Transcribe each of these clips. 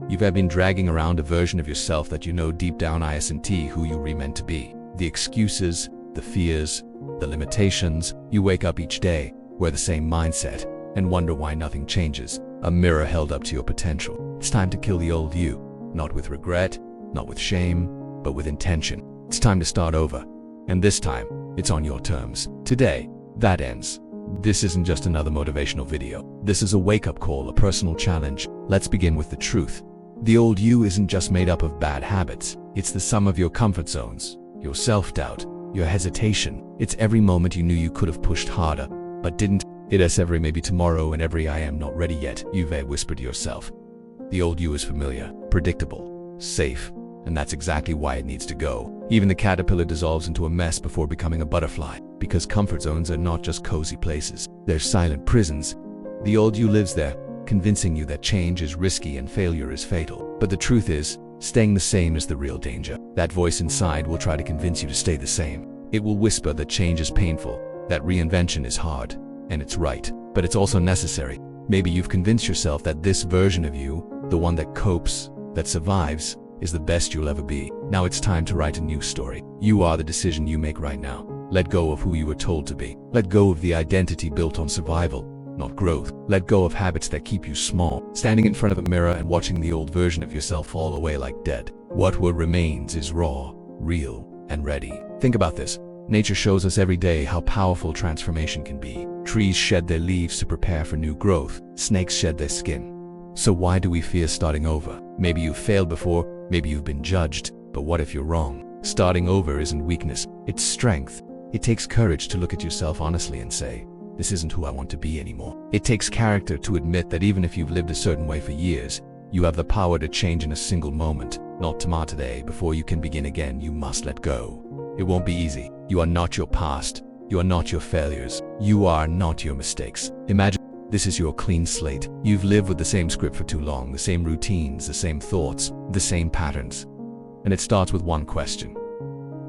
You've been dragging around a version of yourself that you know deep down isn't who you were meant to be. The excuses, the fears, the limitations. You wake up each day, wear the same mindset, and wonder why nothing changes. A mirror held up to your potential. It's time to kill the old you. Not with regret, not with shame, but with intention. It's time to start over. And this time, it's on your terms. Today, that ends. This isn't just another motivational video. This is a wake-up call, a personal challenge. Let's begin with the truth. The old you isn't just made up of bad habits. It's the sum of your comfort zones, your self-doubt, your hesitation. It's every moment you knew you could have pushed harder, but didn't. It's every maybe tomorrow and every I am not ready yet you've whispered to yourself. The old you is familiar, predictable, safe, and that's exactly why it needs to go. Even the caterpillar dissolves into a mess before becoming a butterfly, because comfort zones are not just cozy places. They're silent prisons. The old you lives there, convincing you that change is risky and failure is fatal. But the truth is, staying the same is the real danger. That voice inside will try to convince you to stay the same. It will whisper that change is painful, that reinvention is hard, and it's right, but it's also necessary. Maybe you've convinced yourself that this version of you, the one that copes, that survives, is the best you'll ever be. Now it's time to write a new story. You are the decision you make right now. Let go of who you were told to be. Let go of the identity built on survival, not growth. Let go of habits that keep you small. Standing in front of a mirror and watching the old version of yourself fall away like dead. What remains is raw, real, and ready. Think about this. Nature shows us every day how powerful transformation can be. Trees shed their leaves to prepare for new growth. Snakes shed their skin. So why do we fear starting over? Maybe you've failed before, maybe you've been judged, but what if you're wrong? Starting over isn't weakness, it's strength. It takes courage to look at yourself honestly and say, this isn't who I want to be anymore. It takes character to admit that even if you've lived a certain way for years, you have the power to change in a single moment. Not tomorrow, today. Before you can begin again, you must let go. It won't be easy. You are not your past. You are not your failures. You are not your mistakes. Imagine this is your clean slate. You've lived with the same script for too long, the same routines, the same thoughts, the same patterns. And it starts with one question.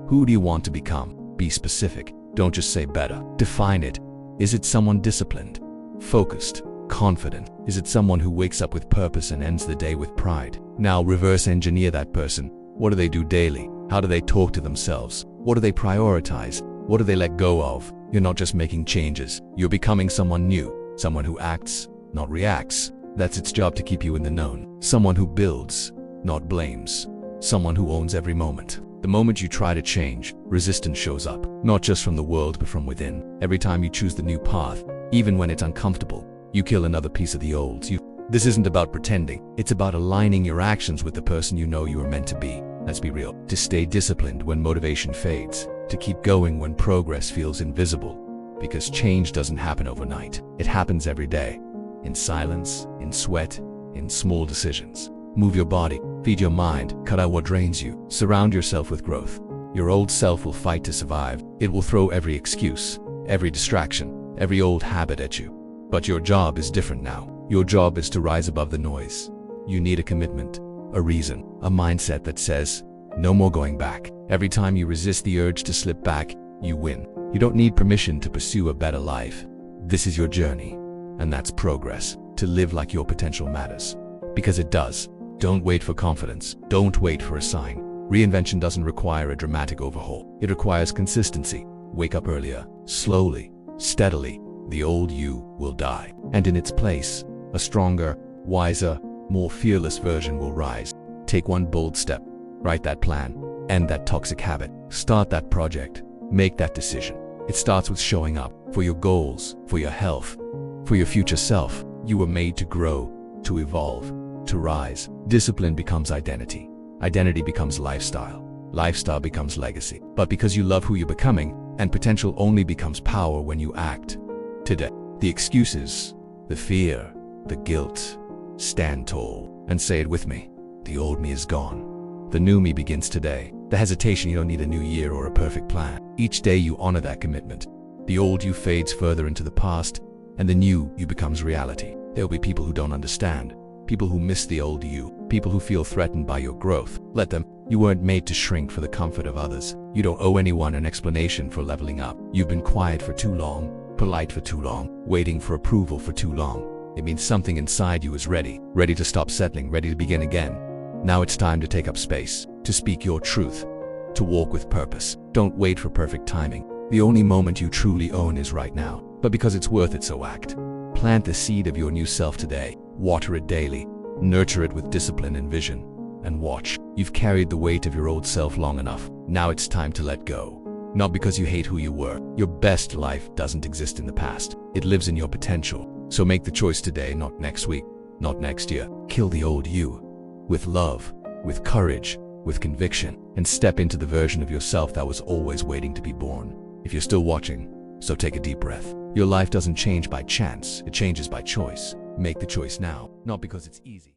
Who do you want to become? Be specific. Don't just say better. Define it. Is it someone disciplined, focused, confident? Is it someone who wakes up with purpose and ends the day with pride? Now reverse engineer that person. What do they do daily? How do they talk to themselves? What do they prioritize? What do they let go of? You're not just making changes. You're becoming someone new. Someone who acts, not reacts. That's its job, to keep you in the known. Someone who builds, not blames. Someone who owns every moment. The moment you try to change, resistance shows up. Not just from the world, but from within. Every time you choose the new path, even when it's uncomfortable, you kill another piece of the old. This isn't about pretending. It's about aligning your actions with the person you know you are meant to be. Let's be real. To stay disciplined when motivation fades. To keep going when progress feels invisible. Because change doesn't happen overnight. It happens every day. In silence, in sweat, in small decisions. Move your body, feed your mind, cut out what drains you. Surround yourself with growth. Your old self will fight to survive. It will throw every excuse, every distraction, every old habit at you. But your job is different now. Your job is to rise above the noise. You need a commitment, a reason, a mindset that says, no more going back. Every time you resist the urge to slip back, you win. You don't need permission to pursue a better life. This is your journey, and that's progress. To live like your potential matters. Because it does. Don't wait for confidence. Don't wait for a sign. Reinvention doesn't require a dramatic overhaul. It requires consistency. Wake up earlier, slowly, steadily. The old you will die. And in its place, a stronger, wiser, more fearless version will rise. Take one bold step. Write that plan. End that toxic habit. Start that project. Make that decision. It starts with showing up for your goals, for your health, for your future self. You were made to grow, to evolve, to rise. Discipline becomes identity. Identity becomes lifestyle. Lifestyle becomes legacy. But because you love who you're becoming, and potential only becomes power when you act. Today, the excuses, the fear, the guilt, stand tall and say it with me. The old me is gone. The new me begins today. The hesitation, you don't need a new year or a perfect plan. Each day you honor that commitment. The old you fades further into the past, and the new you becomes reality. There will be people who don't understand, people who miss the old you, people who feel threatened by your growth. Let them. You weren't made to shrink for the comfort of others. You don't owe anyone an explanation for leveling up. You've been quiet for too long, polite for too long, waiting for approval for too long. It means something inside you is ready, ready to stop settling, ready to begin again. Now it's time to take up space, to speak your truth, to walk with purpose. Don't wait for perfect timing. The only moment you truly own is right now. But because it's worth it, so act. Plant the seed of your new self today. Water it daily. Nurture it with discipline and vision. And watch. You've carried the weight of your old self long enough. Now it's time to let go. Not because you hate who you were. Your best life doesn't exist in the past. It lives in your potential. So make the choice today, not next week, not next year. Kill the old you. With love, with courage, with conviction, and step into the version of yourself that was always waiting to be born. If you're still watching, so take a deep breath. Your life doesn't change by chance, it changes by choice. Make the choice now, not because it's easy.